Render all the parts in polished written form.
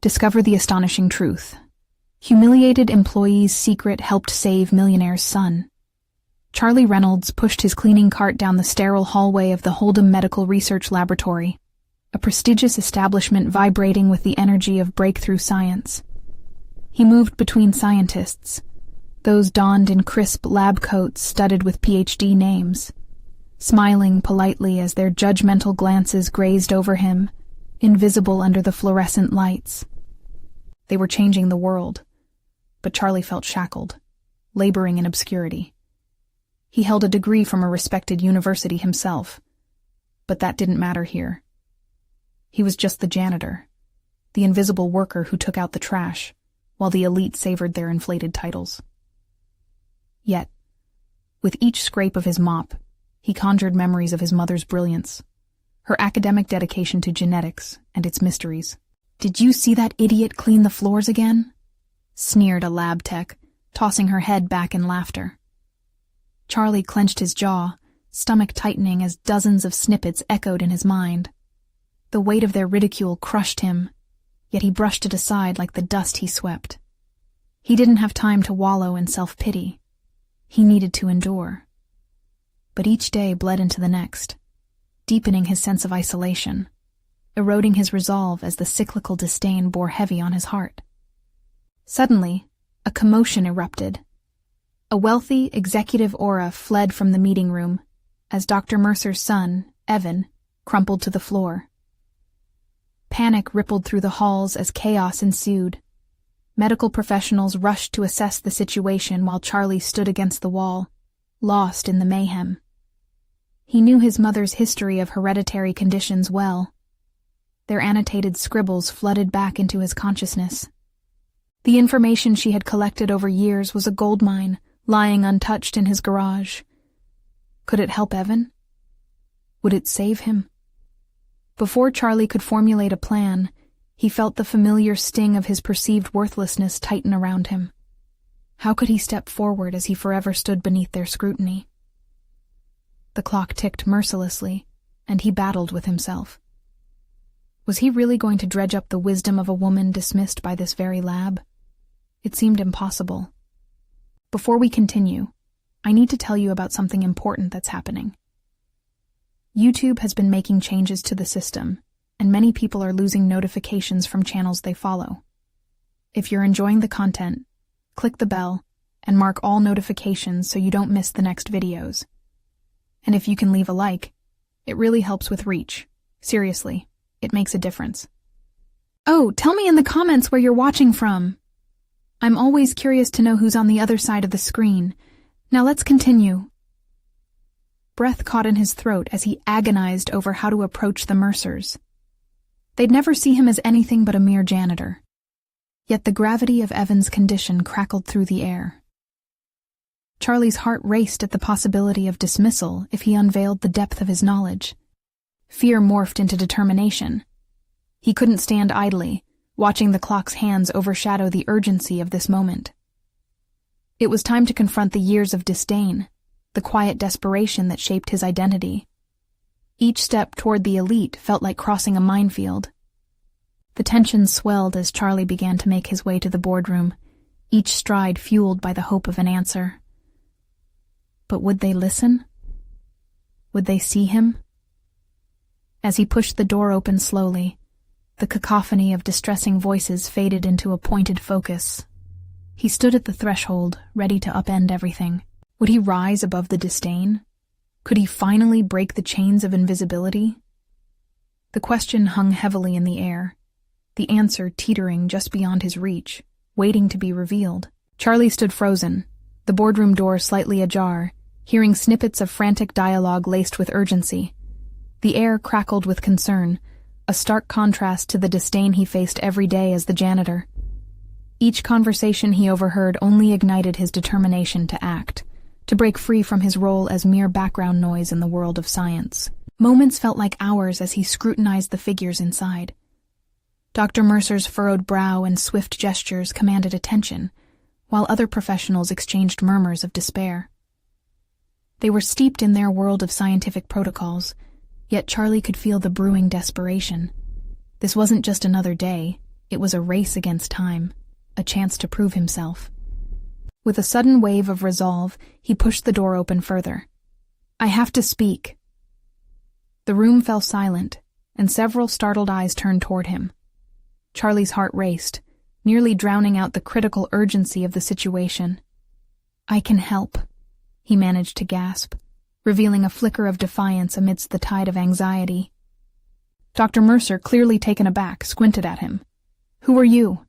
Discover the astonishing truth. Humiliated employee's secret helped save Millionaire's son. Charlie Reynolds pushed his cleaning cart down the sterile hallway of the Hold'em Medical Research Laboratory, a prestigious establishment vibrating with the energy of breakthrough science. He moved between scientists, those donned in crisp lab coats studded with PhD names, smiling politely as their judgmental glances grazed over him, invisible under the fluorescent lights. They were changing the world, but Charlie felt shackled, laboring in obscurity. He held a degree from a respected university himself, but that didn't matter here. He was just the janitor, the invisible worker who took out the trash, while the elite savored their inflated titles. Yet, with each scrape of his mop, he conjured memories of his mother's brilliance, her academic dedication to genetics and its mysteries. "Did you see that idiot clean the floors again?" sneered a lab tech, tossing her head back in laughter. Charlie clenched his jaw, stomach tightening as dozens of snippets echoed in his mind. The weight of their ridicule crushed him, yet he brushed it aside like the dust he swept. He didn't have time to wallow in self-pity. He needed to endure. But each day bled into the next, deepening his sense of isolation, eroding his resolve as the cyclical disdain bore heavy on his heart. Suddenly, a commotion erupted. A wealthy, executive aura fled from the meeting room as Dr. Mercer's son, Evan, crumpled to the floor. Panic rippled through the halls as chaos ensued. Medical professionals rushed to assess the situation while Charlie stood against the wall, lost in the mayhem. He knew his mother's history of hereditary conditions well. Their annotated scribbles flooded back into his consciousness. The information she had collected over years was a goldmine, lying untouched in his garage. Could it help Evan? Would it save him? Before Charlie could formulate a plan, he felt the familiar sting of his perceived worthlessness tighten around him. How could he step forward as he forever stood beneath their scrutiny? The clock ticked mercilessly, and he battled with himself. Was he really going to dredge up the wisdom of a woman dismissed by this very lab? It seemed impossible. Before we continue, I need to tell you about something important that's happening. YouTube has been making changes to the system, and many people are losing notifications from channels they follow. If you're enjoying the content, click the bell and mark all notifications so you don't miss the next videos. And if you can leave a like, it really helps with reach. Seriously, it makes a difference. Oh, tell me in the comments where you're watching from. I'm always curious to know who's on the other side of the screen. Now let's continue. Breath caught in his throat as he agonized over how to approach the Mercers. They'd never see him as anything but a mere janitor. Yet the gravity of Evan's condition crackled through the air. Charlie's heart raced at the possibility of dismissal if he unveiled the depth of his knowledge. Fear morphed into determination. He couldn't stand idly, watching the clock's hands overshadow the urgency of this moment. It was time to confront the years of disdain, the quiet desperation that shaped his identity. Each step toward the elite felt like crossing a minefield. The tension swelled as Charlie began to make his way to the boardroom, each stride fueled by the hope of an answer. But would they listen? Would they see him? As he pushed the door open slowly, the cacophony of distressing voices faded into a pointed focus. He stood at the threshold, ready to upend everything. Would he rise above the disdain? Could he finally break the chains of invisibility? The question hung heavily in the air, the answer teetering just beyond his reach, waiting to be revealed. Charlie stood frozen, the boardroom door slightly ajar, hearing snippets of frantic dialogue laced with urgency. The air crackled with concern, a stark contrast to the disdain he faced every day as the janitor. Each conversation he overheard only ignited his determination to act, to break free from his role as mere background noise in the world of science. Moments felt like hours as he scrutinized the figures inside. Dr. Mercer's furrowed brow and swift gestures commanded attention, while other professionals exchanged murmurs of despair. They were steeped in their world of scientific protocols, yet Charlie could feel the brewing desperation. This wasn't just another day, It was a race against time, a chance to prove himself. With a sudden wave of resolve, he pushed the door open further. "I have to speak." The room fell silent, and several startled eyes turned toward him. Charlie's heart raced, nearly drowning out the critical urgency of the situation. "I can help," he managed to gasp, revealing a flicker of defiance amidst the tide of anxiety. Dr. Mercer, clearly taken aback, squinted at him. "Who are you?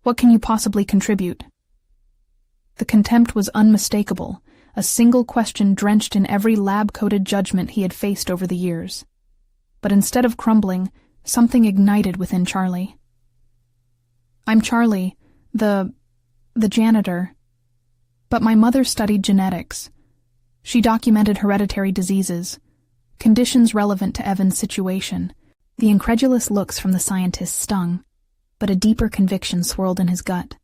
What can you possibly contribute?" The contempt was unmistakable, a single question drenched in every lab-coated judgment he had faced over the years. But instead of crumbling, something ignited within Charlie. "I'm Charlie, the janitor. But my mother studied genetics. She documented hereditary diseases, conditions relevant to Evan's situation." The incredulous looks from the scientist stung, but a deeper conviction swirled in his gut.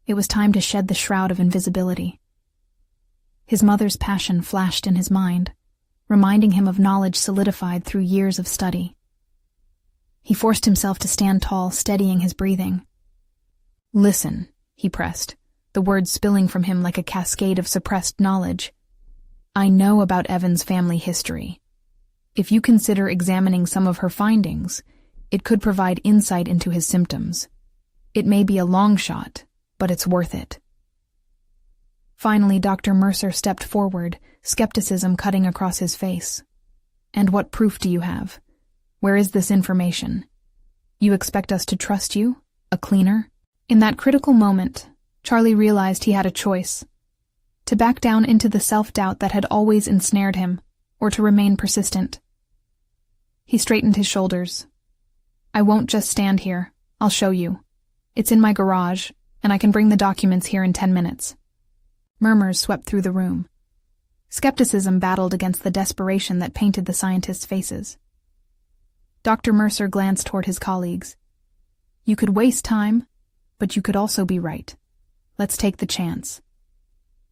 It was time to shed the shroud of invisibility. His mother's passion flashed in his mind, reminding him of knowledge solidified through years of study. He forced himself to stand tall, steadying his breathing. "Listen," he pressed, the words spilling from him like a cascade of suppressed knowledge. "I know about Evan's family history. If you consider examining some of her findings, it could provide insight into his symptoms. It may be a long shot, but it's worth it." Finally, Dr. Mercer stepped forward, skepticism cutting across his face. "And what proof do you have? Where is this information? You expect us to trust you? A cleaner?" In that critical moment, Charlie realized he had a choice: to back down into the self-doubt that had always ensnared him, or to remain persistent. He straightened his shoulders. "I won't just stand here. I'll show you. It's in my garage, and I can bring the documents here in 10 minutes. Murmurs swept through the room. Skepticism battled against the desperation that painted the scientists' faces. Dr. Mercer glanced toward his colleagues. "You could waste time, but you could also be right. Let's take the chance."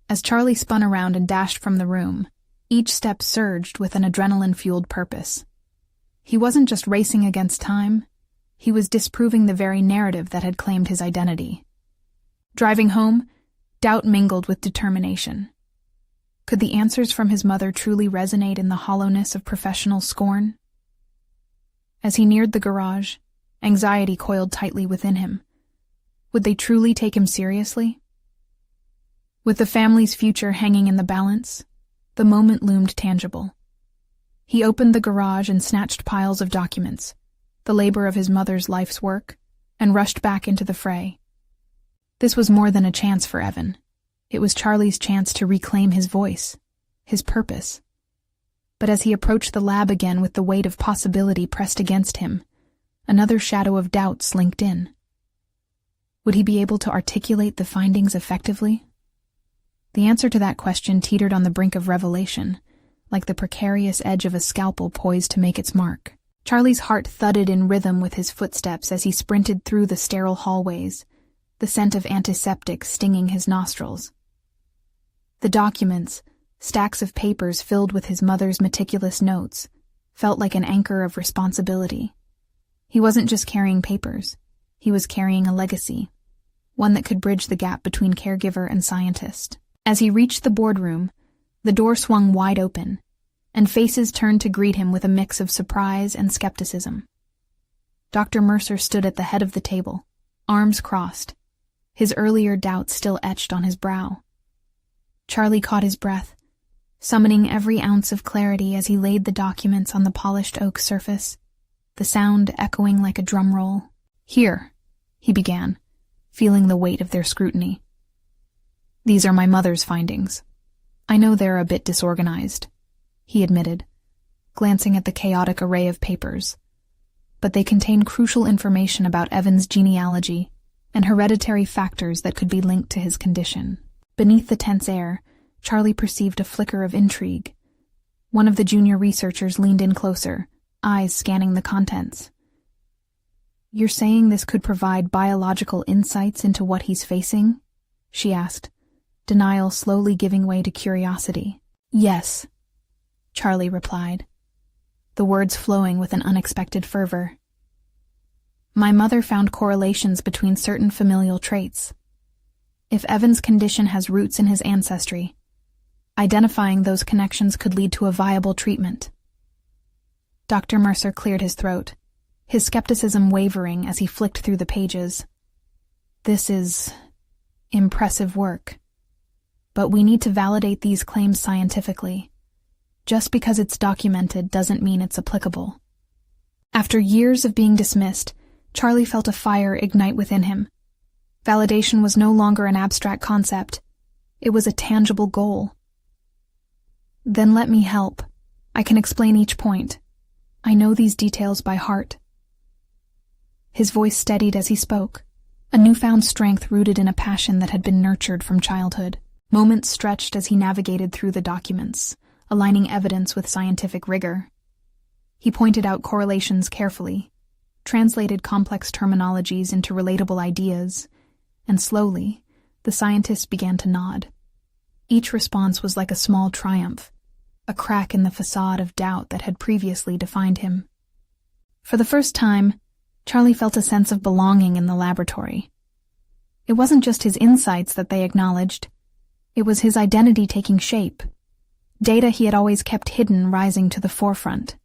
As Charlie spun around and dashed from the room, each step surged with an adrenaline-fueled purpose. He wasn't just racing against time, he was disproving the very narrative that had claimed his identity. Driving home, doubt mingled with determination. Could the answers from his mother truly resonate in the hollowness of professional scorn? As he neared the garage, anxiety coiled tightly within him. Would they truly take him seriously? With the family's future hanging in the balance, the moment loomed tangible. He opened the garage and snatched piles of documents, the labor of his mother's life's work, and rushed back into the fray. This was more than a chance for Evan. It was Charlie's chance to reclaim his voice, his purpose. But as he approached the lab again with the weight of possibility pressed against him, another shadow of doubt slinked in. Would he be able to articulate the findings effectively? The answer to that question teetered on the brink of revelation, like the precarious edge of a scalpel poised to make its mark. Charlie's heart thudded in rhythm with his footsteps as he sprinted through the sterile hallways, the scent of antiseptic stinging his nostrils. The documents, stacks of papers filled with his mother's meticulous notes, felt like an anchor of responsibility. He wasn't just carrying papers, he was carrying a legacy, one that could bridge the gap between caregiver and scientist. As he reached the boardroom, the door swung wide open, and faces turned to greet him with a mix of surprise and skepticism. Dr. Mercer stood at the head of the table, arms crossed, his earlier doubts still etched on his brow. Charlie caught his breath, summoning every ounce of clarity as he laid the documents on the polished oak surface, the sound echoing like a drum roll. "Here," he began, feeling the weight of their scrutiny. "These are my mother's findings. I know they're a bit disorganized," he admitted, glancing at the chaotic array of papers. But they contain crucial information about Evan's genealogy and hereditary factors that could be linked to his condition. Beneath the tense air, Charlie perceived a flicker of intrigue. One of the junior researchers leaned in closer, eyes scanning the contents. "You're saying this could provide biological insights into what he's facing?" she asked, denial slowly giving way to curiosity. "Yes," Charlie replied, the words flowing with an unexpected fervor. My mother found correlations between certain familial traits. If Evan's condition has roots in his ancestry, identifying those connections could lead to a viable treatment. Dr. Mercer cleared his throat, his skepticism wavering as he flicked through the pages. This is impressive work, but we need to validate these claims scientifically. Just because it's documented doesn't mean it's applicable. After years of being dismissed, Charlie felt a fire ignite within him. Validation was no longer an abstract concept. It was a tangible goal. Then let me help. I can explain each point. I know these details by heart. His voice steadied as he spoke, a newfound strength rooted in a passion that had been nurtured from childhood. Moments stretched as he navigated through the documents, aligning evidence with scientific rigor. He pointed out correlations carefully, translated complex terminologies into relatable ideas, and slowly, the scientists began to nod. Each response was like a small triumph, a crack in the facade of doubt that had previously defined him. For the first time, Charlie felt a sense of belonging in the laboratory. It wasn't just his insights that they acknowledged. It was his identity taking shape, data he had always kept hidden rising to the forefront.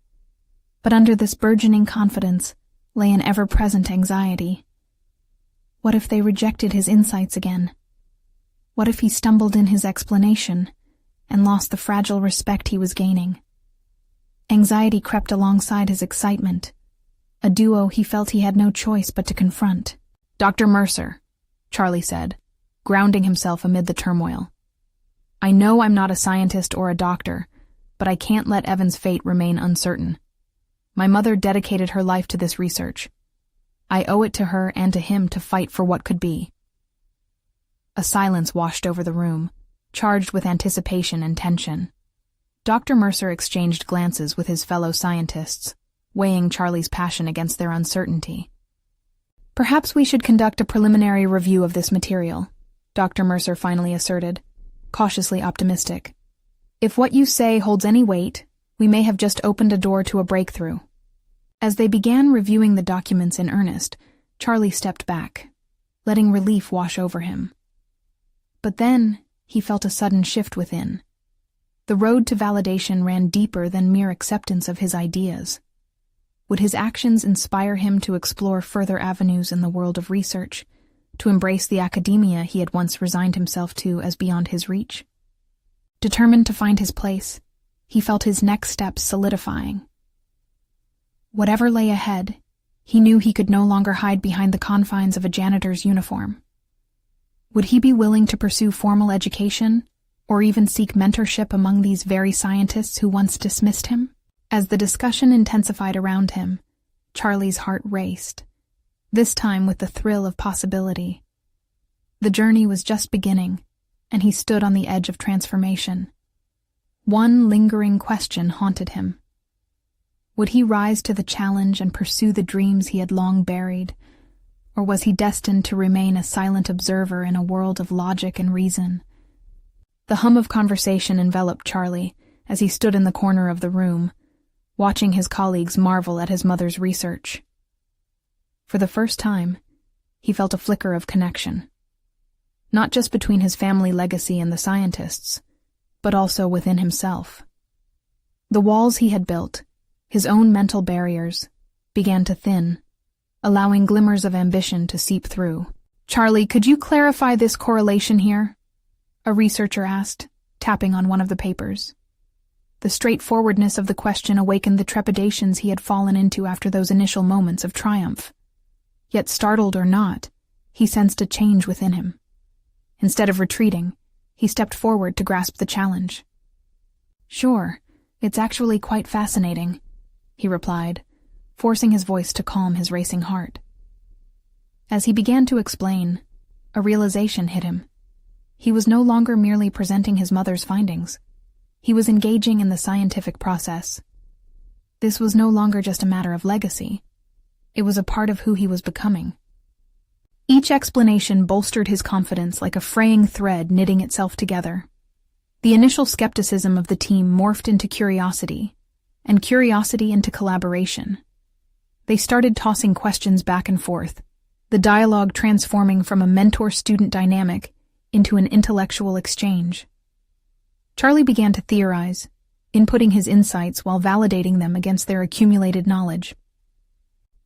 But under this burgeoning confidence lay an ever-present anxiety. What if they rejected his insights again? What if he stumbled in his explanation and lost the fragile respect he was gaining? Anxiety crept alongside his excitement, a duo he felt he had no choice but to confront. "Dr. Mercer," Charlie said, grounding himself amid the turmoil. "I know I'm not a scientist or a doctor, but I can't let Evan's fate remain uncertain. My mother dedicated her life to this research. I owe it to her and to him to fight for what could be." A silence washed over the room, charged with anticipation and tension. Dr. Mercer exchanged glances with his fellow scientists, weighing Charlie's passion against their uncertainty. "Perhaps we should conduct a preliminary review of this material," Dr. Mercer finally asserted, cautiously optimistic. "If what you say holds any weight, we may have just opened a door to a breakthrough." As they began reviewing the documents in earnest, Charlie stepped back, letting relief wash over him. But then he felt a sudden shift within. The road to validation ran deeper than mere acceptance of his ideas. Would his actions inspire him to explore further avenues in the world of research, to embrace the academia he had once resigned himself to as beyond his reach? Determined to find his place, he felt his next steps solidifying. Whatever lay ahead, he knew he could no longer hide behind the confines of a janitor's uniform. Would he be willing to pursue formal education, or even seek mentorship among these very scientists who once dismissed him? As the discussion intensified around him, Charlie's heart raced, this time with the thrill of possibility. The journey was just beginning, and he stood on the edge of transformation. One lingering question haunted him. Would he rise to the challenge and pursue the dreams he had long buried, or was he destined to remain a silent observer in a world of logic and reason? The hum of conversation enveloped Charlie as he stood in the corner of the room, watching his colleagues marvel at his mother's research. For the first time, he felt a flicker of connection, not just between his family legacy and the scientists, but also within himself. The walls he had built, his own mental barriers, began to thin, allowing glimmers of ambition to seep through. "Charlie, could you clarify this correlation here?" a researcher asked, tapping on one of the papers. The straightforwardness of the question awakened the trepidations he had fallen into after those initial moments of triumph. Yet startled or not, he sensed a change within him. Instead of retreating, he stepped forward to grasp the challenge. "Sure, it's actually quite fascinating," he replied, forcing his voice to calm his racing heart. As he began to explain, a realization hit him. He was no longer merely presenting his mother's findings. He was engaging in the scientific process. This was no longer just a matter of legacy. It was a part of who he was becoming. Each explanation bolstered his confidence like a fraying thread knitting itself together. The initial skepticism of the team morphed into curiosity, and curiosity into collaboration. They started tossing questions back and forth, the dialogue transforming from a mentor-student dynamic into an intellectual exchange. Charlie began to theorize, inputting his insights while validating them against their accumulated knowledge.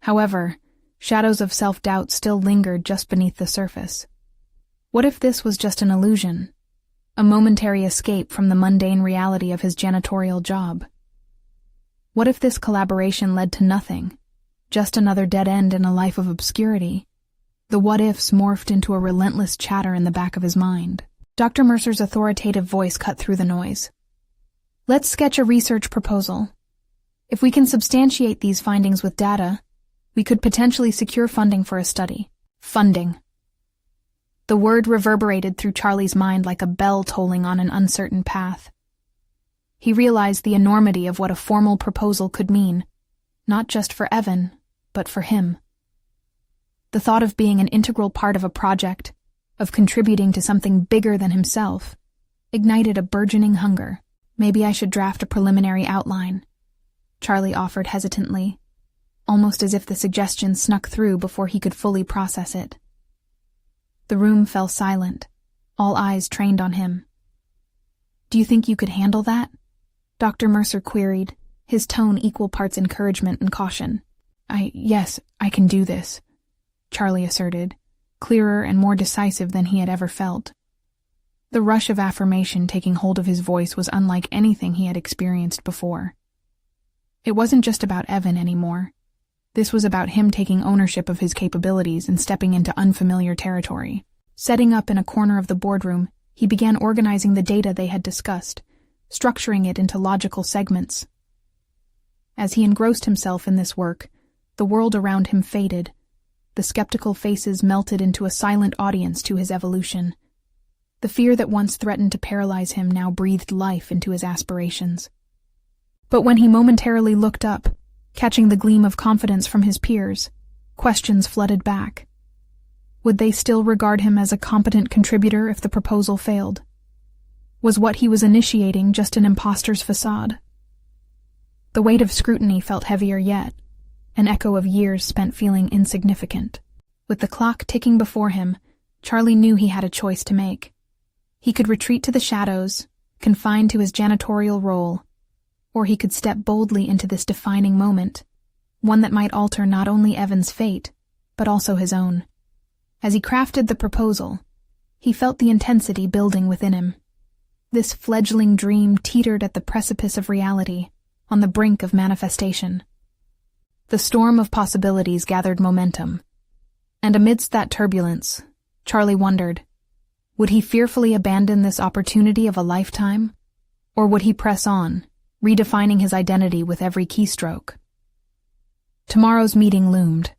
However, shadows of self-doubt still lingered just beneath the surface. What if this was just an illusion, a momentary escape from the mundane reality of his janitorial job? What if this collaboration led to nothing, just another dead end in a life of obscurity? The what-ifs morphed into a relentless chatter in the back of his mind. Dr. Mercer's authoritative voice cut through the noise. Let's sketch a research proposal. If we can substantiate these findings with data, we could potentially secure funding for a study. Funding. The word reverberated through Charlie's mind like a bell tolling on an uncertain path. He realized the enormity of what a formal proposal could mean, not just for Evan, but for him. The thought of being an integral part of a project, of contributing to something bigger than himself, ignited a burgeoning hunger. Maybe I should draft a preliminary outline, Charlie offered hesitantly, almost as if the suggestion snuck through before he could fully process it. The room fell silent, all eyes trained on him. Do you think you could handle that? Dr. Mercer queried, his tone equal parts encouragement and caution. Yes, I can do this, Charlie asserted, clearer and more decisive than he had ever felt. The rush of affirmation taking hold of his voice was unlike anything he had experienced before. It wasn't just about Evan anymore. This was about him taking ownership of his capabilities and stepping into unfamiliar territory. Setting up in a corner of the boardroom, he began organizing the data they had discussed, structuring it into logical segments. As he engrossed himself in this work, the world around him faded. The skeptical faces melted into a silent audience to his evolution. The fear that once threatened to paralyze him now breathed life into his aspirations. But when he momentarily looked up, catching the gleam of confidence from his peers, questions flooded back. Would they still regard him as a competent contributor if the proposal failed? Was what he was initiating just an imposter's facade? The weight of scrutiny felt heavier yet, an echo of years spent feeling insignificant. With the clock ticking before him, Charlie knew he had a choice to make. He could retreat to the shadows, confined to his janitorial role, or he could step boldly into this defining moment, one that might alter not only Evan's fate, but also his own. As he crafted the proposal, he felt the intensity building within him. This fledgling dream teetered at the precipice of reality, on the brink of manifestation. The storm of possibilities gathered momentum, and amidst that turbulence, Charlie wondered, would he fearfully abandon this opportunity of a lifetime, or would he press on, redefining his identity with every keystroke? Tomorrow's meeting loomed,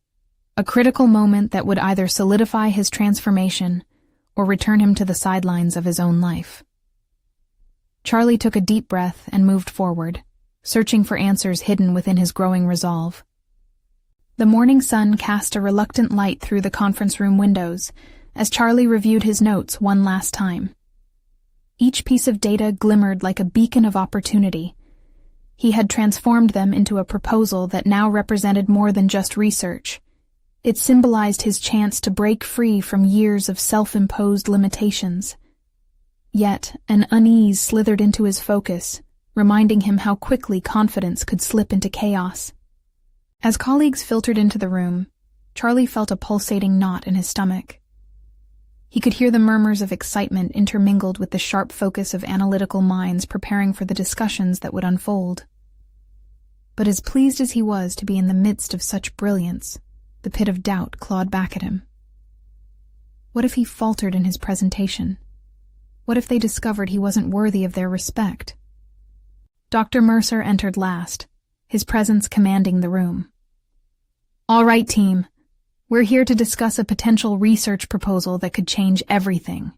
a critical moment that would either solidify his transformation or return him to the sidelines of his own life. Charlie took a deep breath and moved forward, searching for answers hidden within his growing resolve. The morning sun cast a reluctant light through the conference room windows as Charlie reviewed his notes one last time. Each piece of data glimmered like a beacon of opportunity. He had transformed them into a proposal that now represented more than just research. It symbolized his chance to break free from years of self-imposed limitations. Yet, an unease slithered into his focus, reminding him how quickly confidence could slip into chaos. As colleagues filtered into the room, Charlie felt a pulsating knot in his stomach. He could hear the murmurs of excitement intermingled with the sharp focus of analytical minds preparing for the discussions that would unfold. But as pleased as he was to be in the midst of such brilliance, the pit of doubt clawed back at him. What if he faltered in his presentation? What if they discovered he wasn't worthy of their respect? Dr. Mercer entered last, his presence commanding the room. All right, team. We're here to discuss a potential research proposal that could change everything,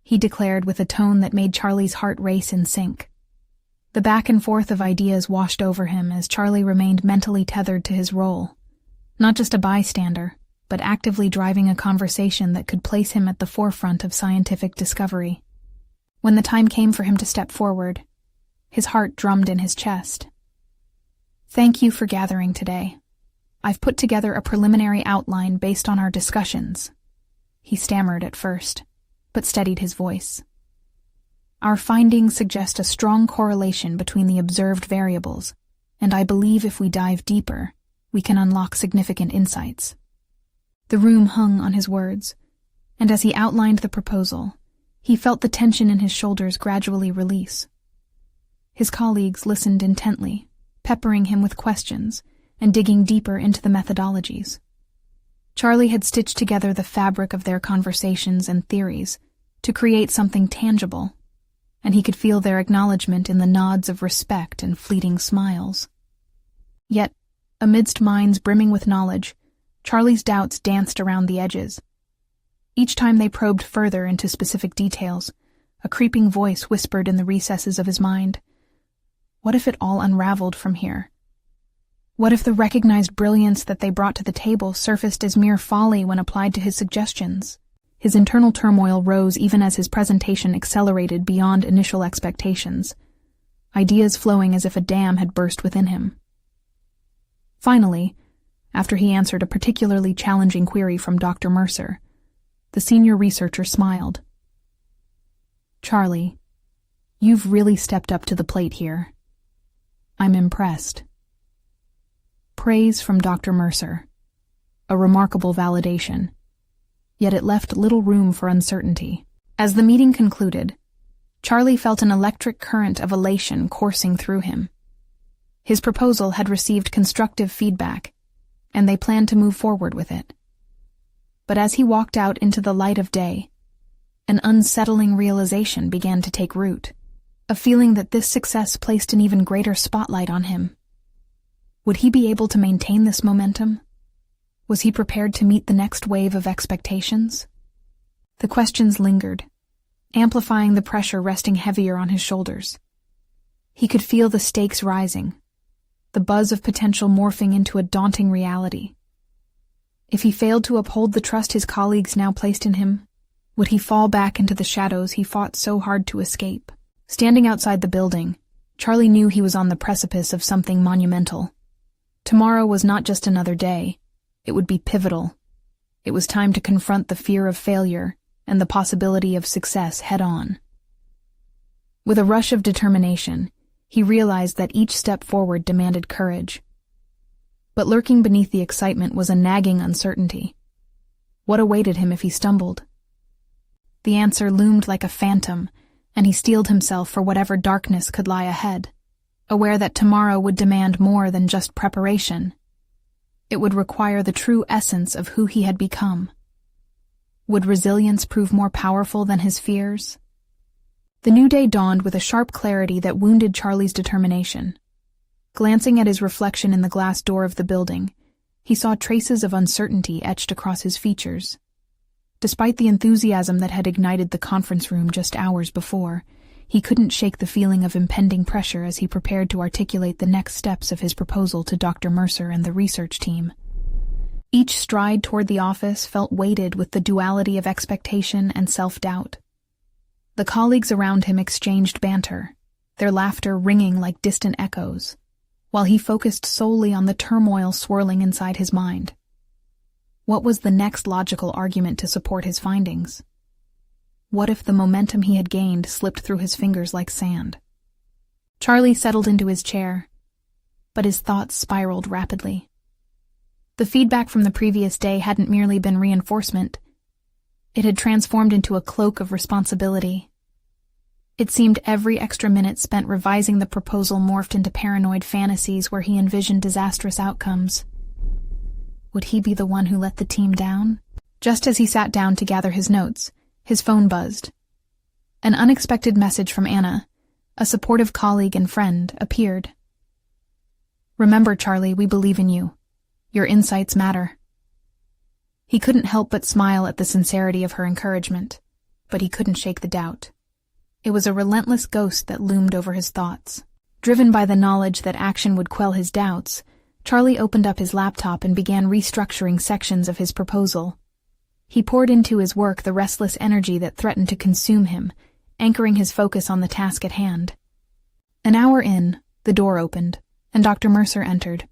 he declared with a tone that made Charlie's heart race in sync. The back and forth of ideas washed over him as Charlie remained mentally tethered to his role, not just a bystander, but actively driving a conversation that could place him at the forefront of scientific discovery. When the time came for him to step forward, his heart drummed in his chest. Thank you for gathering today. I've put together a preliminary outline based on our discussions. He stammered at first, but steadied his voice. Our findings suggest a strong correlation between the observed variables, and I believe if we dive deeper, we can unlock significant insights. The room hung on his words, and as he outlined the proposal, he felt the tension in his shoulders gradually release. His colleagues listened intently, peppering him with questions and digging deeper into the methodologies. Charlie had stitched together the fabric of their conversations and theories to create something tangible, and he could feel their acknowledgement in the nods of respect and fleeting smiles. Yet, amidst minds brimming with knowledge, Charlie's doubts danced around the edges. Each time they probed further into specific details, a creeping voice whispered in the recesses of his mind, "What if it all unraveled from here? What if the recognized brilliance that they brought to the table surfaced as mere folly when applied to his suggestions?" His internal turmoil rose even as his presentation accelerated beyond initial expectations, ideas flowing as if a dam had burst within him. Finally, after he answered a particularly challenging query from Dr. Mercer, the senior researcher smiled. "Charlie, you've really stepped up to the plate here. I'm impressed." Praise from Dr. Mercer, a remarkable validation, yet it left little room for uncertainty. As the meeting concluded, Charlie felt an electric current of elation coursing through him. His proposal had received constructive feedback, and they planned to move forward with it. But as he walked out into the light of day, an unsettling realization began to take root, a feeling that this success placed an even greater spotlight on him. Would he be able to maintain this momentum? Was he prepared to meet the next wave of expectations? The questions lingered, amplifying the pressure resting heavier on his shoulders. He could feel the stakes rising, the buzz of potential morphing into a daunting reality. If he failed to uphold the trust his colleagues now placed in him, would he fall back into the shadows he fought so hard to escape? Standing outside the building, Charlie knew he was on the precipice of something monumental. Tomorrow was not just another day. It would be pivotal. It was time to confront the fear of failure and the possibility of success head-on. With a rush of determination, he realized that each step forward demanded courage. But lurking beneath the excitement was a nagging uncertainty. What awaited him if he stumbled? The answer loomed like a phantom, and he steeled himself for whatever darkness could lie ahead, aware that tomorrow would demand more than just preparation. It would require the true essence of who he had become. Would resilience prove more powerful than his fears? The new day dawned with a sharp clarity that wounded Charlie's determination. Glancing at his reflection in the glass door of the building, he saw traces of uncertainty etched across his features. Despite the enthusiasm that had ignited the conference room just hours before, he couldn't shake the feeling of impending pressure as he prepared to articulate the next steps of his proposal to Dr. Mercer and the research team. Each stride toward the office felt weighted with the duality of expectation and self-doubt. The colleagues around him exchanged banter, their laughter ringing like distant echoes, while he focused solely on the turmoil swirling inside his mind. What was the next logical argument to support his findings? What if the momentum he had gained slipped through his fingers like sand? Charlie settled into his chair, but his thoughts spiraled rapidly. The feedback from the previous day hadn't merely been reinforcement. It had transformed into a cloak of responsibility. It seemed every extra minute spent revising the proposal morphed into paranoid fantasies where he envisioned disastrous outcomes. Would he be the one who let the team down? Just as he sat down to gather his notes, his phone buzzed. An unexpected message from Anna, a supportive colleague and friend, appeared. "Remember, Charlie, we believe in you. Your insights matter." He couldn't help but smile at the sincerity of her encouragement, but he couldn't shake the doubt. It was a relentless ghost that loomed over his thoughts. Driven by the knowledge that action would quell his doubts, Charlie opened up his laptop and began restructuring sections of his proposal. He poured into his work the restless energy that threatened to consume him, anchoring his focus on the task at hand. An hour in, the door opened, and Dr. Mercer entered.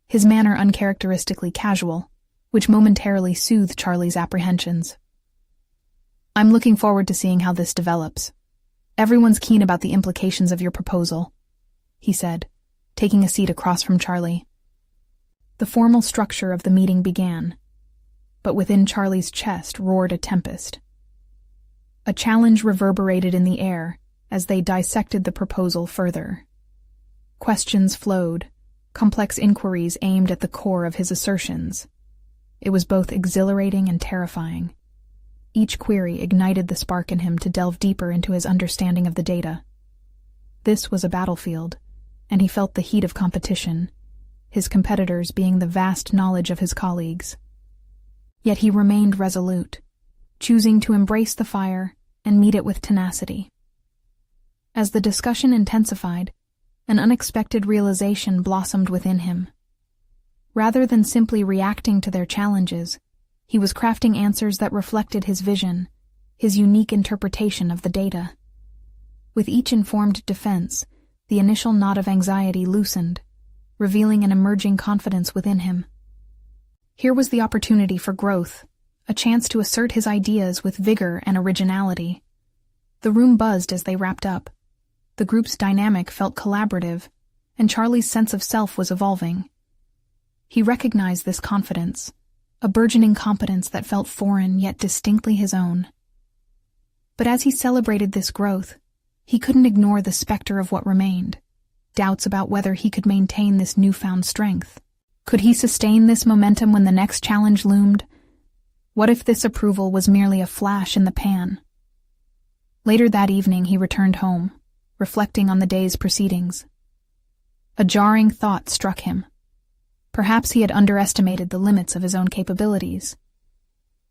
his manner uncharacteristically casual, which momentarily soothed Charlie's apprehensions. "I'm looking forward to seeing how this develops. Everyone's keen about the implications of your proposal," he said, taking a seat across from Charlie. The formal structure of the meeting began, but within Charlie's chest roared a tempest. A challenge reverberated in the air as they dissected the proposal further. Questions flowed, complex inquiries aimed at the core of his assertions. It was both exhilarating and terrifying. Each query ignited the spark in him to delve deeper into his understanding of the data. This was a battlefield, and he felt the heat of competition, his competitors being the vast knowledge of his colleagues. Yet he remained resolute, choosing to embrace the fire and meet it with tenacity. As the discussion intensified, an unexpected realization blossomed within him. Rather than simply reacting to their challenges, he was crafting answers that reflected his vision, his unique interpretation of the data. With each informed defense, the initial knot of anxiety loosened, revealing an emerging confidence within him. Here was the opportunity for growth, a chance to assert his ideas with vigor and originality. The room buzzed as they wrapped up. The group's dynamic felt collaborative, and Charlie's sense of self was evolving. He recognized this confidence, a burgeoning competence that felt foreign yet distinctly his own. But as he celebrated this growth, he couldn't ignore the specter of what remained, doubts about whether he could maintain this newfound strength. Could he sustain this momentum when the next challenge loomed? What if this approval was merely a flash in the pan? Later that evening he returned home, reflecting on the day's proceedings. A jarring thought struck him. Perhaps he had underestimated the limits of his own capabilities.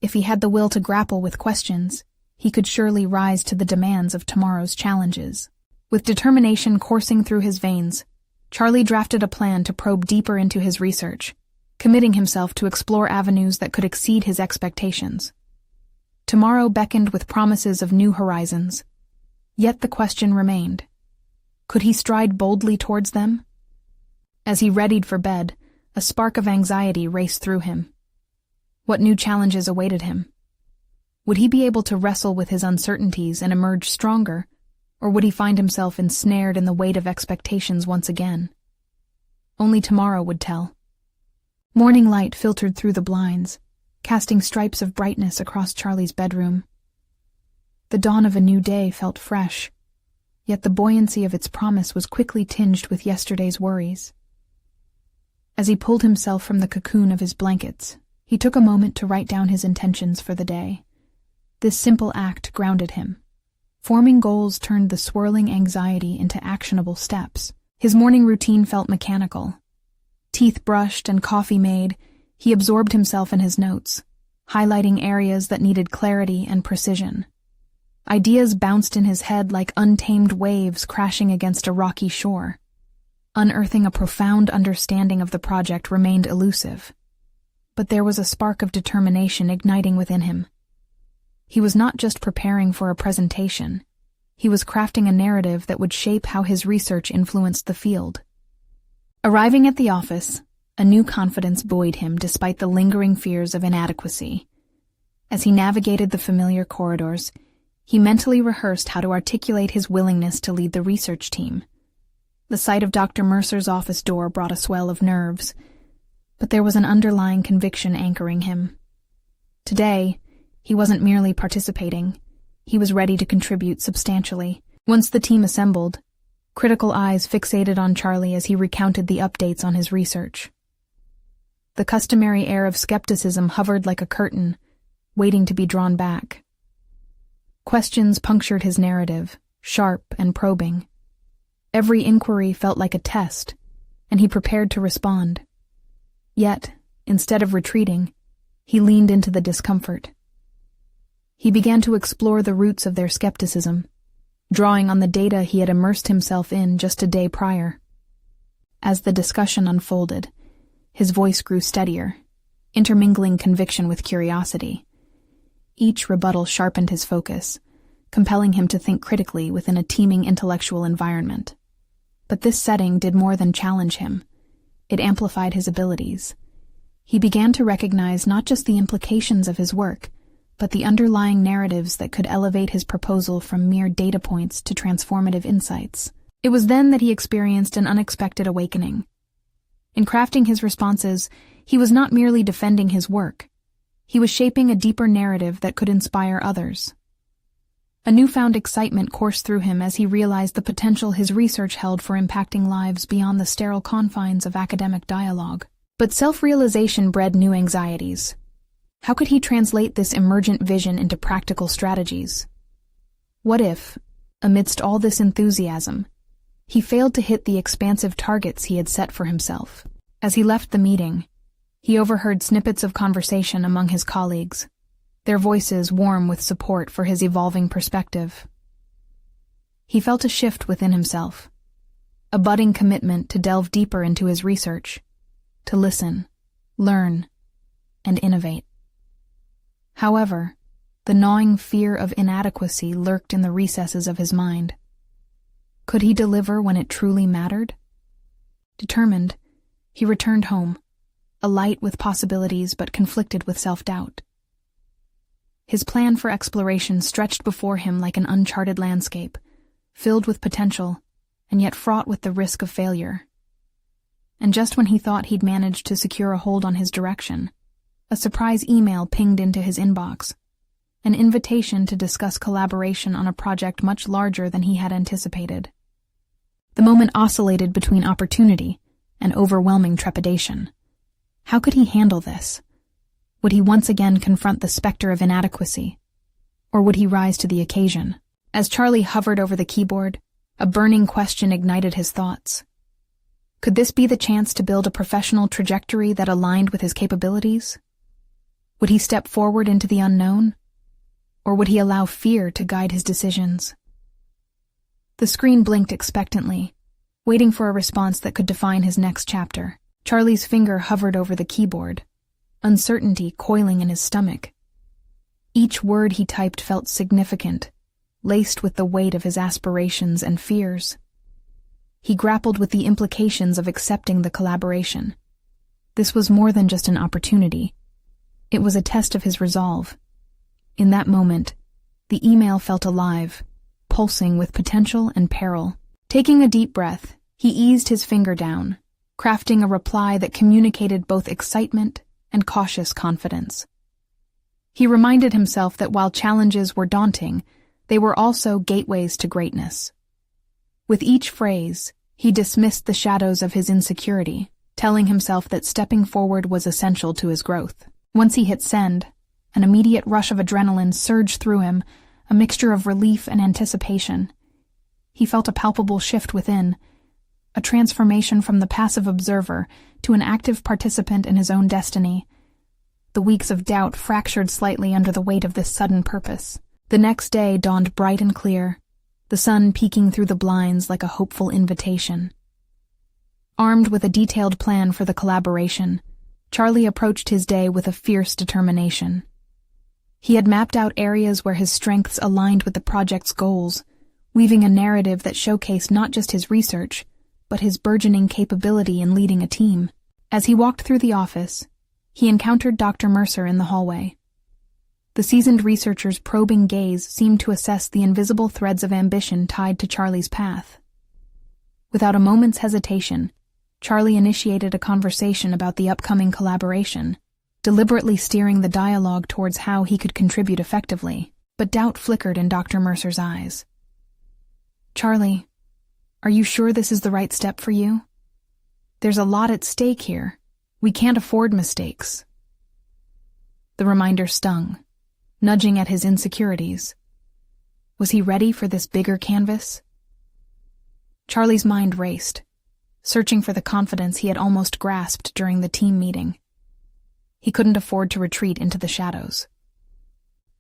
If he had the will to grapple with questions, he could surely rise to the demands of tomorrow's challenges. With determination coursing through his veins, Charlie drafted a plan to probe deeper into his research, committing himself to explore avenues that could exceed his expectations. Tomorrow beckoned with promises of new horizons. Yet the question remained. Could he stride boldly towards them? As he readied for bed, a spark of anxiety raced through him. What new challenges awaited him? Would he be able to wrestle with his uncertainties and emerge stronger, or would he find himself ensnared in the weight of expectations once again? Only tomorrow would tell. Morning light filtered through the blinds, casting stripes of brightness across Charlie's bedroom. The dawn of a new day felt fresh, yet the buoyancy of its promise was quickly tinged with yesterday's worries. As he pulled himself from the cocoon of his blankets, he took a moment to write down his intentions for the day. This simple act grounded him. Forming goals turned the swirling anxiety into actionable steps. His morning routine felt mechanical. Teeth brushed and coffee made, he absorbed himself in his notes, highlighting areas that needed clarity and precision. Ideas bounced in his head like untamed waves crashing against a rocky shore. Unearthing a profound understanding of the project remained elusive. But there was a spark of determination igniting within him. He was not just preparing for a presentation. He was crafting a narrative that would shape how his research influenced the field. Arriving at the office, a new confidence buoyed him despite the lingering fears of inadequacy. As he navigated the familiar corridors, he mentally rehearsed how to articulate his willingness to lead the research team. The sight of Dr. Mercer's office door brought a swell of nerves, but there was an underlying conviction anchoring him. Today, he wasn't merely participating. He was ready to contribute substantially. Once the team assembled, critical eyes fixated on Charlie as he recounted the updates on his research. The customary air of skepticism hovered like a curtain, waiting to be drawn back. Questions punctured his narrative, sharp and probing. Every inquiry felt like a test, and he prepared to respond. Yet, instead of retreating, he leaned into the discomfort. He began to explore the roots of their skepticism, drawing on the data he had immersed himself in just a day prior. As the discussion unfolded, his voice grew steadier, intermingling conviction with curiosity. Each rebuttal sharpened his focus, compelling him to think critically within a teeming intellectual environment. But this setting did more than challenge him. It amplified his abilities. He began to recognize not just the implications of his work, but the underlying narratives that could elevate his proposal from mere data points to transformative insights. It was then that he experienced an unexpected awakening. In crafting his responses, he was not merely defending his work. He was shaping a deeper narrative that could inspire others. A newfound excitement coursed through him as he realized the potential his research held for impacting lives beyond the sterile confines of academic dialogue. But self-realization bred new anxieties. How could he translate this emergent vision into practical strategies? What if, amidst all this enthusiasm, he failed to hit the expansive targets he had set for himself? As he left the meeting, he overheard snippets of conversation among his colleagues, their voices warm with support for his evolving perspective. He felt a shift within himself, a budding commitment to delve deeper into his research, to listen, learn, and innovate. However, the gnawing fear of inadequacy lurked in the recesses of his mind. Could he deliver when it truly mattered? Determined, he returned home, alight with possibilities but conflicted with self-doubt. His plan for exploration stretched before him like an uncharted landscape, filled with potential, and yet fraught with the risk of failure. And just when he thought he'd managed to secure a hold on his direction, a surprise email pinged into his inbox, an invitation to discuss collaboration on a project much larger than he had anticipated. The moment oscillated between opportunity and overwhelming trepidation. How could he handle this? Would he once again confront the specter of inadequacy? Or would he rise to the occasion? As Charlie hovered over the keyboard, a burning question ignited his thoughts. Could this be the chance to build a professional trajectory that aligned with his capabilities? Would he step forward into the unknown? Or would he allow fear to guide his decisions? The screen blinked expectantly, waiting for a response that could define his next chapter. Charlie's finger hovered over the keyboard, uncertainty coiling in his stomach. Each word he typed felt significant, laced with the weight of his aspirations and fears. He grappled with the implications of accepting the collaboration. This was more than just an opportunity. It was a test of his resolve. In that moment, the email felt alive, pulsing with potential and peril. Taking a deep breath, he eased his finger down, crafting a reply that communicated both excitement and cautious confidence. He reminded himself that while challenges were daunting, they were also gateways to greatness. With each phrase, he dismissed the shadows of his insecurity, telling himself that stepping forward was essential to his growth. Once he hit send, an immediate rush of adrenaline surged through him, a mixture of relief and anticipation. He felt a palpable shift within, a transformation from the passive observer to an active participant in his own destiny. The weeks of doubt fractured slightly under the weight of this sudden purpose. The next day dawned bright and clear, the sun peeking through the blinds like a hopeful invitation. Armed with a detailed plan for the collaboration, Charlie approached his day with a fierce determination. He had mapped out areas where his strengths aligned with the project's goals, weaving a narrative that showcased not just his research, but his burgeoning capability in leading a team. As he walked through the office, he encountered Dr. Mercer in the hallway. The seasoned researcher's probing gaze seemed to assess the invisible threads of ambition tied to Charlie's path. Without a moment's hesitation, Charlie initiated a conversation about the upcoming collaboration, deliberately steering the dialogue towards how he could contribute effectively. But doubt flickered in Dr. Mercer's eyes. "Charlie, are you sure this is the right step for you? There's a lot at stake here. We can't afford mistakes." The reminder stung, nudging at his insecurities. Was he ready for this bigger canvas? Charlie's mind raced, searching for the confidence he had almost grasped during the team meeting. He couldn't afford to retreat into the shadows.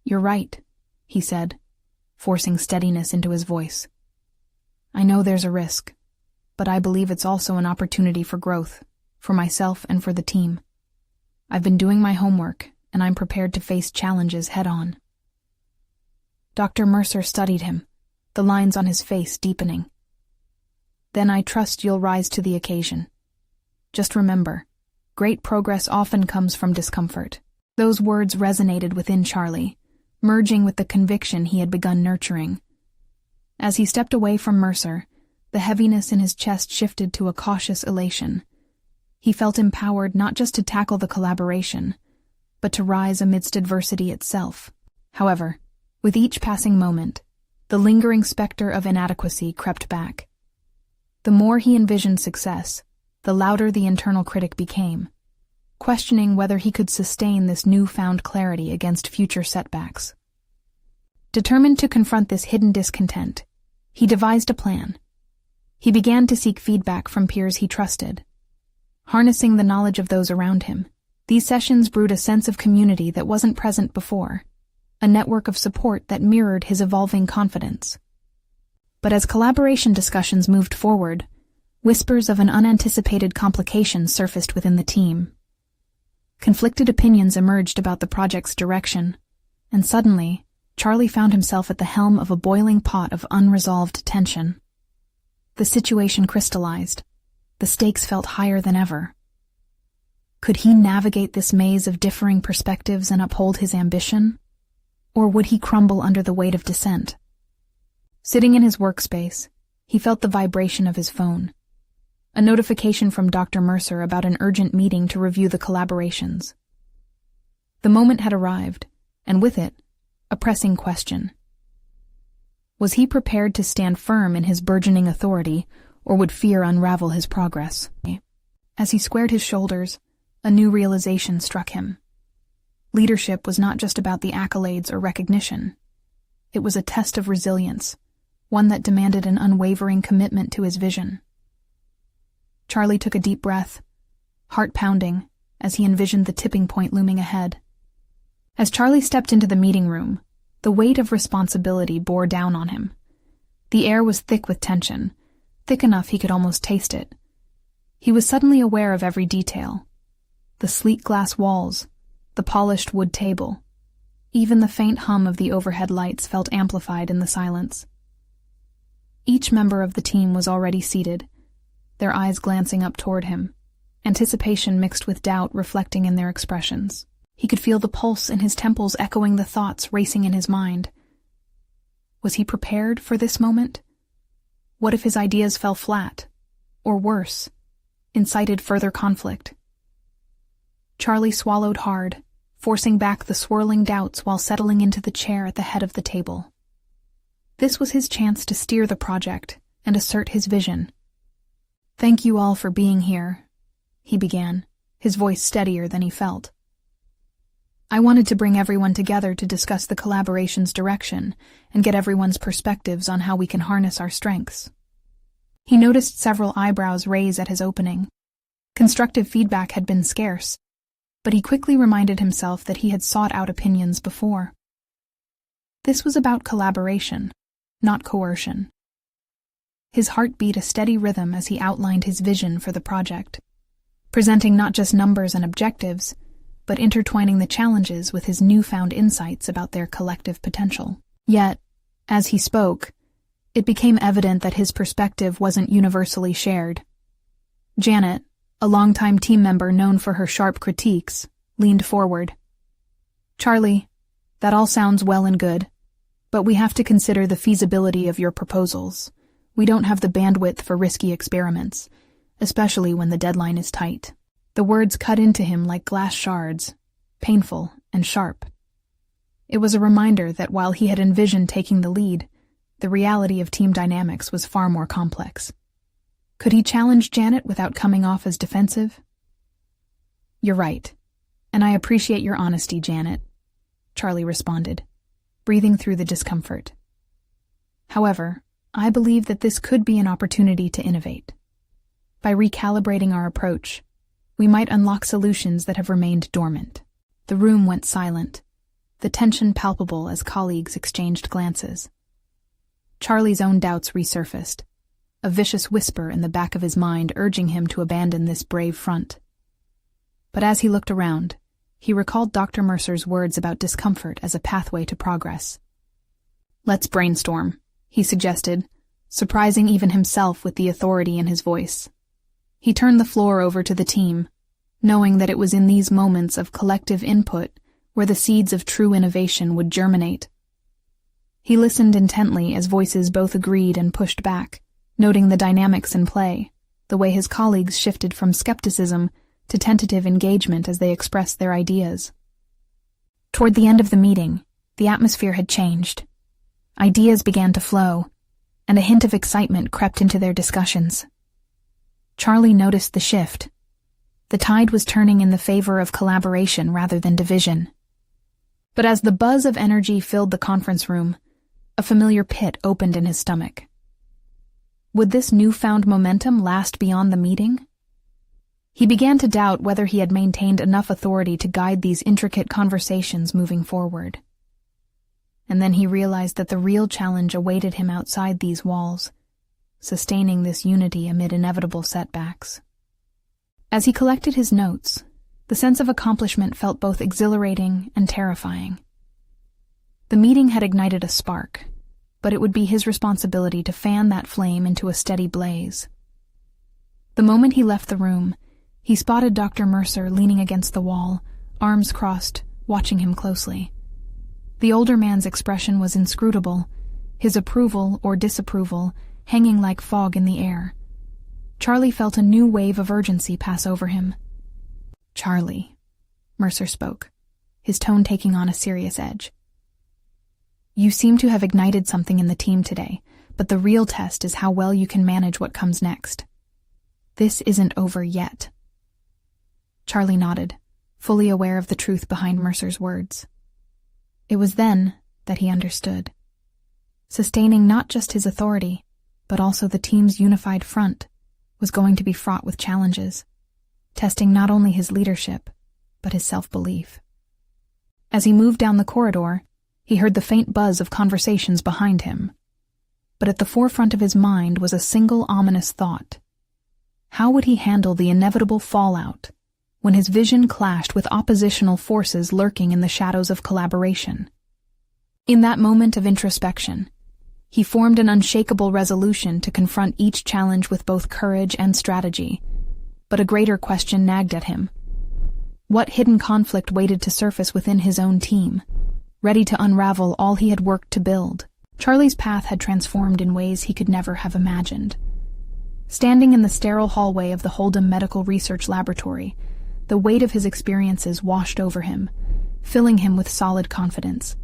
"You're right," he said, forcing steadiness into his voice. "I know there's a risk, but I believe it's also an opportunity for growth, for myself and for the team. I've been doing my homework, and I'm prepared to face challenges head-on." Dr. Mercer studied him, the lines on his face deepening. "Then I trust you'll rise to the occasion. Just remember, great progress often comes from discomfort. Those words resonated within Charlie, merging with the conviction he had begun nurturing. As he stepped away from Mercer, the heaviness in his chest shifted to a cautious elation. He felt empowered not just to tackle the collaboration, but to rise amidst adversity itself. However, with each passing moment, the lingering specter of inadequacy crept back. The more he envisioned success, the louder the internal critic became, questioning whether he could sustain this newfound clarity against future setbacks. Determined to confront this hidden discontent, he devised a plan. He began to seek feedback from peers he trusted. Harnessing the knowledge of those around him, these sessions brewed a sense of community that wasn't present before, a network of support that mirrored his evolving confidence. But as collaboration discussions moved forward, whispers of an unanticipated complication surfaced within the team. Conflicted opinions emerged about the project's direction, and suddenly, Charlie found himself at the helm of a boiling pot of unresolved tension. The situation crystallized. The stakes felt higher than ever. Could he navigate this maze of differing perspectives and uphold his ambition? Or would he crumble under the weight of dissent? Sitting in his workspace, he felt the vibration of his phone. A notification from Dr. Mercer about an urgent meeting to review the collaborations. The moment had arrived, and with it, a pressing question. Was he prepared to stand firm in his burgeoning authority, or would fear unravel his progress? As he squared his shoulders, a new realization struck him. Leadership was not just about the accolades or recognition. It was a test of resilience, one that demanded an unwavering commitment to his vision. Charlie took a deep breath, heart pounding, as he envisioned the tipping point looming ahead. As Charlie stepped into the meeting room, the weight of responsibility bore down on him. The air was thick with tension, thick enough he could almost taste it. He was suddenly aware of every detail. The sleek glass walls, the polished wood table. Even the faint hum of the overhead lights felt amplified in the silence. Each member of the team was already seated, their eyes glancing up toward him, anticipation mixed with doubt reflecting in their expressions. He could feel the pulse in his temples echoing the thoughts racing in his mind. Was he prepared for this moment? What if his ideas fell flat, or worse, incited further conflict? Charlie swallowed hard, forcing back the swirling doubts while settling into the chair at the head of the table. This was his chance to steer the project and assert his vision. "Thank you all for being here," he began, his voice steadier than he felt. "I wanted to bring everyone together to discuss the collaboration's direction and get everyone's perspectives on how we can harness our strengths." He noticed several eyebrows raise at his opening. Constructive feedback had been scarce, but he quickly reminded himself that he had sought out opinions before. This was about collaboration, not coercion. His heart beat a steady rhythm as he outlined his vision for the project, presenting not just numbers and objectives, but intertwining the challenges with his newfound insights about their collective potential. Yet, as he spoke, it became evident that his perspective wasn't universally shared. Janet, a longtime team member known for her sharp critiques, leaned forward. "Charlie, that all sounds well and good, but we have to consider the feasibility of your proposals. We don't have the bandwidth for risky experiments, especially when the deadline is tight." The words cut into him like glass shards, painful and sharp. It was a reminder that while he had envisioned taking the lead, the reality of team dynamics was far more complex. Could he challenge Janet without coming off as defensive? "You're right, and I appreciate your honesty, Janet," Charlie responded, breathing through the discomfort. "However, I believe that this could be an opportunity to innovate. By recalibrating our approach, we might unlock solutions that have remained dormant." The room went silent, the tension palpable as colleagues exchanged glances. Charlie's own doubts resurfaced, a vicious whisper in the back of his mind urging him to abandon this brave front. But as he looked around, he recalled Dr. Mercer's words about discomfort as a pathway to progress. "Let's brainstorm," he suggested, surprising even himself with the authority in his voice. He turned the floor over to the team, knowing that it was in these moments of collective input where the seeds of true innovation would germinate. He listened intently as voices both agreed and pushed back, noting the dynamics in play, the way his colleagues shifted from skepticism to tentative engagement as they expressed their ideas. Toward the end of the meeting, the atmosphere had changed. Ideas began to flow, and a hint of excitement crept into their discussions. Charlie noticed the shift. The tide was turning in the favor of collaboration rather than division. But as the buzz of energy filled the conference room, a familiar pit opened in his stomach. Would this newfound momentum last beyond the meeting? He began to doubt whether he had maintained enough authority to guide these intricate conversations moving forward. And then he realized that the real challenge awaited him outside these walls, sustaining this unity amid inevitable setbacks. As he collected his notes, the sense of accomplishment felt both exhilarating and terrifying. The meeting had ignited a spark, but it would be his responsibility to fan that flame into a steady blaze. The moment he left the room, he spotted Dr. Mercer leaning against the wall, arms crossed, watching him closely. The older man's expression was inscrutable, his approval or disapproval hanging like fog in the air. Charlie felt a new wave of urgency pass over him. "Charlie," Mercer spoke, his tone taking on a serious edge. "You seem to have ignited something in the team today, but the real test is how well you can manage what comes next. This isn't over yet." Charlie nodded, fully aware of the truth behind Mercer's words. It was then that he understood. Sustaining not just his authority, but also the team's unified front, was going to be fraught with challenges, testing not only his leadership, but his self-belief. As he moved down the corridor, he heard the faint buzz of conversations behind him. But at the forefront of his mind was a single ominous thought. How would he handle the inevitable fallout when his vision clashed with oppositional forces lurking in the shadows of collaboration? In that moment of introspection, he formed an unshakable resolution to confront each challenge with both courage and strategy, but a greater question nagged at him. What hidden conflict waited to surface within his own team, ready to unravel all he had worked to build? Charlie's path had transformed in ways he could never have imagined. Standing in the sterile hallway of the Hold'em Medical Research Laboratory, the weight of his experiences washed over him, filling him with solid confidence.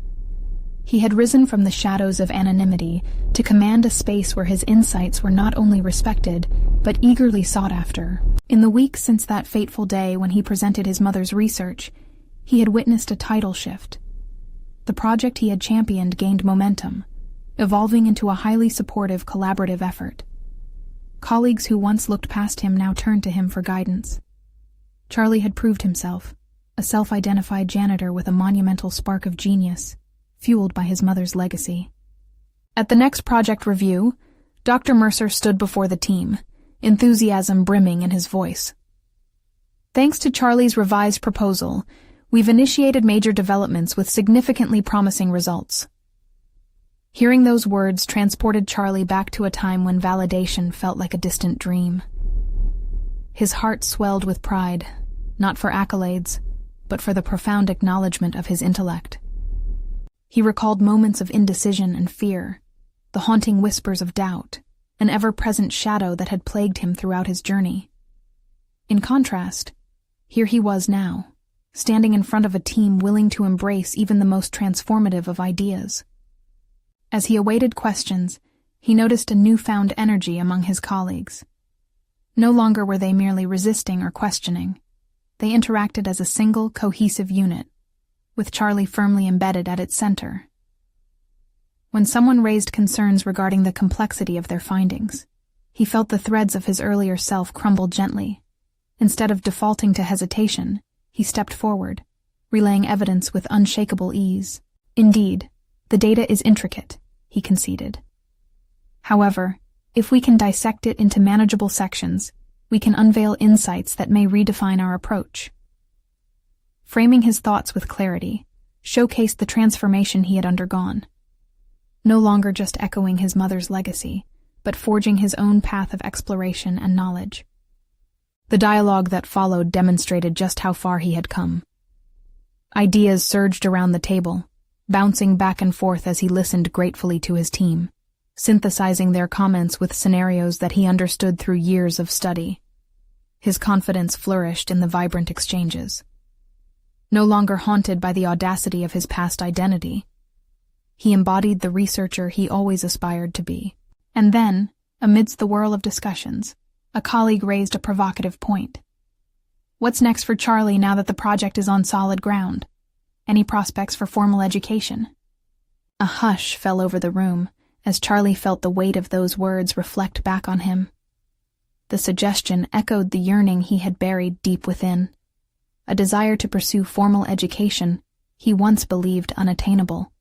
He had risen from the shadows of anonymity to command a space where his insights were not only respected, but eagerly sought after. In the weeks since that fateful day when he presented his mother's research, he had witnessed a tidal shift. The project he had championed gained momentum, evolving into a highly supportive collaborative effort. Colleagues who once looked past him now turned to him for guidance. Charlie had proved himself, a self-identified janitor with a monumental spark of genius, fueled by his mother's legacy. At the next project review, Dr. Mercer stood before the team, enthusiasm brimming in his voice. "Thanks to Charlie's revised proposal, we've initiated major developments with significantly promising results." Hearing those words transported Charlie back to a time when validation felt like a distant dream. His heart swelled with pride, not for accolades, but for the profound acknowledgement of his intellect. He recalled moments of indecision and fear, the haunting whispers of doubt, an ever-present shadow that had plagued him throughout his journey. In contrast, here he was now, standing in front of a team willing to embrace even the most transformative of ideas. As he awaited questions, he noticed a newfound energy among his colleagues. No longer were they merely resisting or questioning. They interacted as a single, cohesive unit, with Charlie firmly embedded at its center. When someone raised concerns regarding the complexity of their findings, he felt the threads of his earlier self crumble gently. Instead of defaulting to hesitation, he stepped forward, relaying evidence with unshakable ease. "Indeed, the data is intricate," he conceded. "However, if we can dissect it into manageable sections, we can unveil insights that may redefine our approach." Framing his thoughts with clarity, showcased the transformation he had undergone. No longer just echoing his mother's legacy, but forging his own path of exploration and knowledge. The dialogue that followed demonstrated just how far he had come. Ideas surged around the table, bouncing back and forth as he listened gratefully to his team, synthesizing their comments with scenarios that he understood through years of study. His confidence flourished in the vibrant exchanges. No longer haunted by the audacity of his past identity, he embodied the researcher he always aspired to be. And then, amidst the whirl of discussions, a colleague raised a provocative point. What's next for Charlie now that the project is on solid ground? Any prospects for formal education? A hush fell over the room as Charlie felt the weight of those words reflect back on him. The suggestion echoed the yearning he had buried deep within, a desire to pursue formal education he once believed unattainable.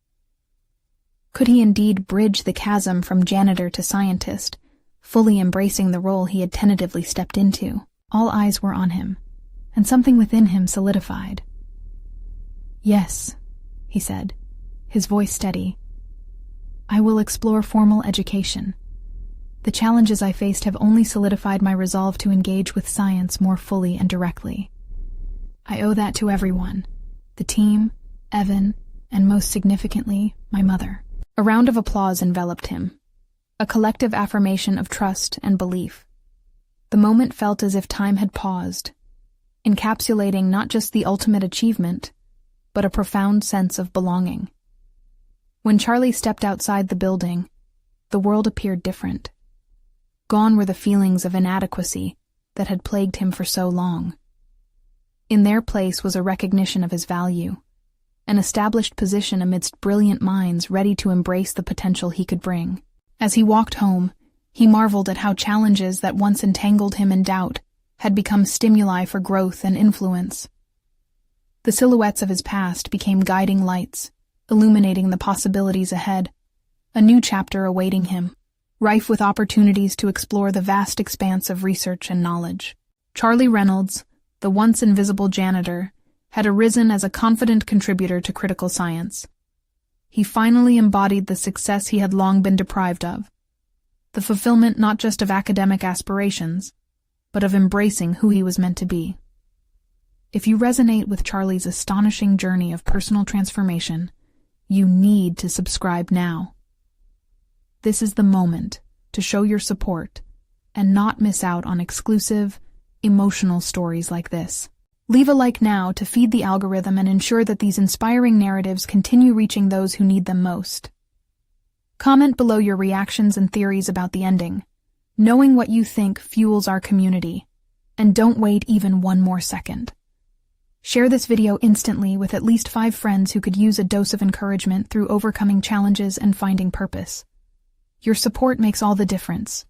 Could he indeed bridge the chasm from janitor to scientist, fully embracing the role he had tentatively stepped into? All eyes were on him, and something within him solidified. "Yes," he said, his voice steady. "I will explore formal education. The challenges I faced have only solidified my resolve to engage with science more fully and directly. I owe that to everyone, the team, Evan, and most significantly, my mother." A round of applause enveloped him, a collective affirmation of trust and belief. The moment felt as if time had paused, encapsulating not just the ultimate achievement, but a profound sense of belonging. When Charlie stepped outside the building, the world appeared different. Gone were the feelings of inadequacy that had plagued him for so long. In their place was a recognition of his value, an established position amidst brilliant minds ready to embrace the potential he could bring. As he walked home, he marveled at how challenges that once entangled him in doubt had become stimuli for growth and influence. The silhouettes of his past became guiding lights, illuminating the possibilities ahead, a new chapter awaiting him, rife with opportunities to explore the vast expanse of research and knowledge. Charlie Reynolds, the once invisible janitor, had arisen as a confident contributor to critical science. He finally embodied the success he had long been deprived of, the fulfillment not just of academic aspirations, but of embracing who he was meant to be. If you resonate with Charlie's astonishing journey of personal transformation, you need to subscribe now. This is the moment to show your support and not miss out on exclusive, emotional stories like this. Leave a like now to feed the algorithm and ensure that these inspiring narratives continue reaching those who need them most. Comment below your reactions and theories about the ending. Knowing what you think fuels our community. And don't wait even one more second. Share this video instantly with at least 5 friends who could use a dose of encouragement through overcoming challenges and finding purpose. Your support makes all the difference.